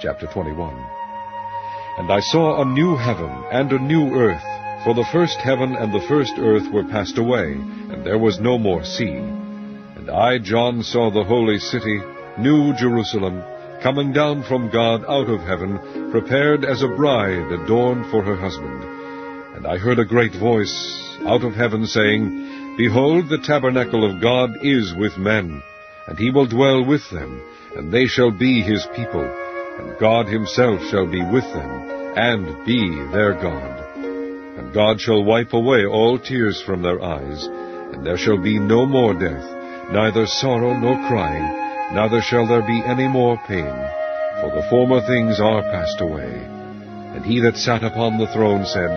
Chapter 21. And I saw a new heaven and a new earth, for the first heaven and the first earth were passed away, and there was no more sea. And I, John, saw the holy city, New Jerusalem, coming down from God out of heaven, prepared as a bride adorned for her husband. And I heard a great voice out of heaven saying, Behold, the tabernacle of God is with men, and he will dwell with them, and they shall be his people, and God himself shall be with them, and be their God. And God shall wipe away all tears from their eyes, and there shall be no more death, neither sorrow nor crying, neither shall there be any more pain, for the former things are passed away. And he that sat upon the throne said,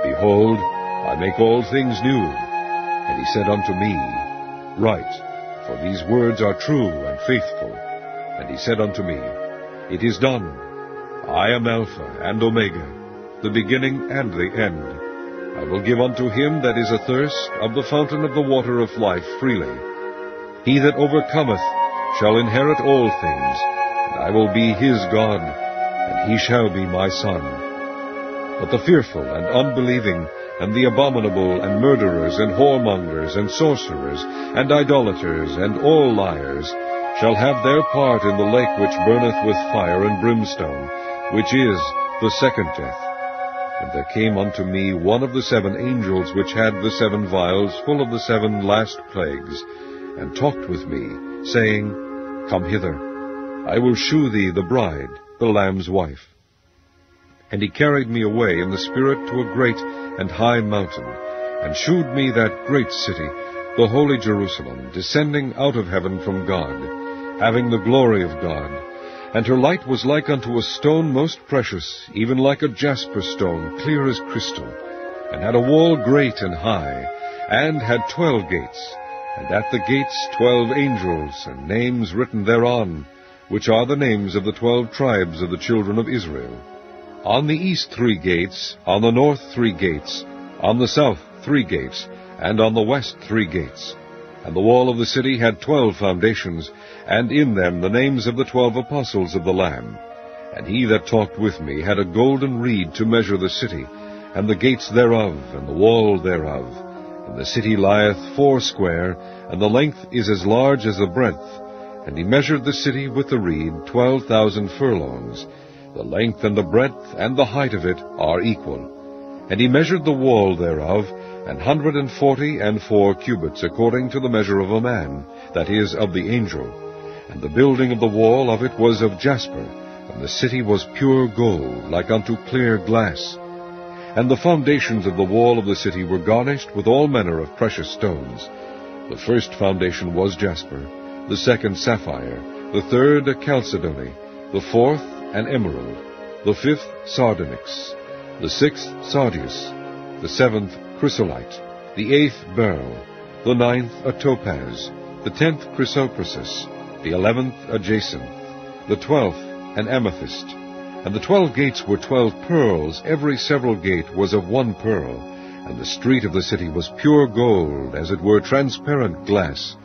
Behold, I make all things new. And he said unto me, Write, for these words are true and faithful. And he said unto me, It is done. I am Alpha and Omega, the beginning and the end. I will give unto him that is athirst of the fountain of the water of life freely. He that overcometh shall inherit all things, and I will be his God, and he shall be my son. But the fearful and unbelieving, and the abominable, and murderers, and whoremongers, and sorcerers, and idolaters, and all liars, shall have their part in the lake which burneth with fire and brimstone, which is the second death. And there came unto me one of the 7 angels which had the 7 vials full of the 7 last plagues, and talked with me, saying, Come hither, I will shew thee the bride, the Lamb's wife. And he carried me away in the Spirit to a great and high mountain, and shewed me that great city, the holy Jerusalem, descending out of heaven from God, having the glory of God. And her light was like unto a stone most precious, even like a jasper stone, clear as crystal, and had a wall great and high, and had 12 gates, and at the gates 12 angels, and names written thereon, which are the names of the 12 tribes of the children of Israel. On the east 3 gates, on the north 3 gates, on the south 3 gates, and on the west 3 gates. And the wall of the city had 12 foundations, and in them the names of the 12 apostles of the Lamb. And he that talked with me had a golden reed to measure the city, and the gates thereof, and the wall thereof. And the city lieth foursquare, and the length is as large as the breadth. And he measured the city with the reed 12,000 furlongs. The length and the breadth and the height of it are equal. And he measured the wall thereof, 144 cubits, according to the measure of a man, that is, of the angel. And the building of the wall of it was of jasper, and the city was pure gold, like unto clear glass. And the foundations of the wall of the city were garnished with all manner of precious stones. The first foundation was jasper, the second sapphire, the third a chalcedony, the fourth an emerald, the fifth sardonyx, the sixth sardius, the seventh chrysolite, the 8th beryl, the 9th a topaz, the 10th chrysoprasus, the 11th a jacinth, the 12th an amethyst. And the 12 gates were 12 pearls, every several gate was of 1 pearl, and the street of the city was pure gold, as it were transparent glass.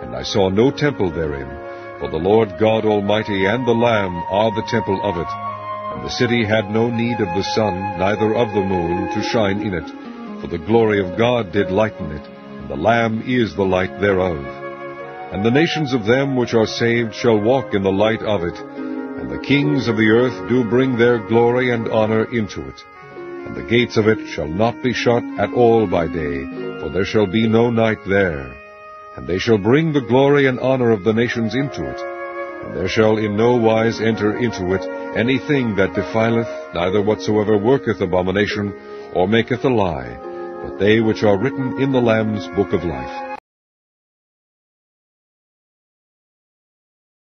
And I saw no temple therein, for the Lord God Almighty and the Lamb are the temple of it. And the city had no need of the sun, neither of the moon, to shine in it, for the glory of God did lighten it, and the Lamb is the light thereof. And the nations of them which are saved shall walk in the light of it, and the kings of the earth do bring their glory and honor into it. And the gates of it shall not be shut at all by day, for there shall be no night there. And they shall bring the glory and honor of the nations into it. And there shall in no wise enter into it anything that defileth, neither whatsoever worketh abomination, or maketh a lie, but they which are written in the Lamb's book of life.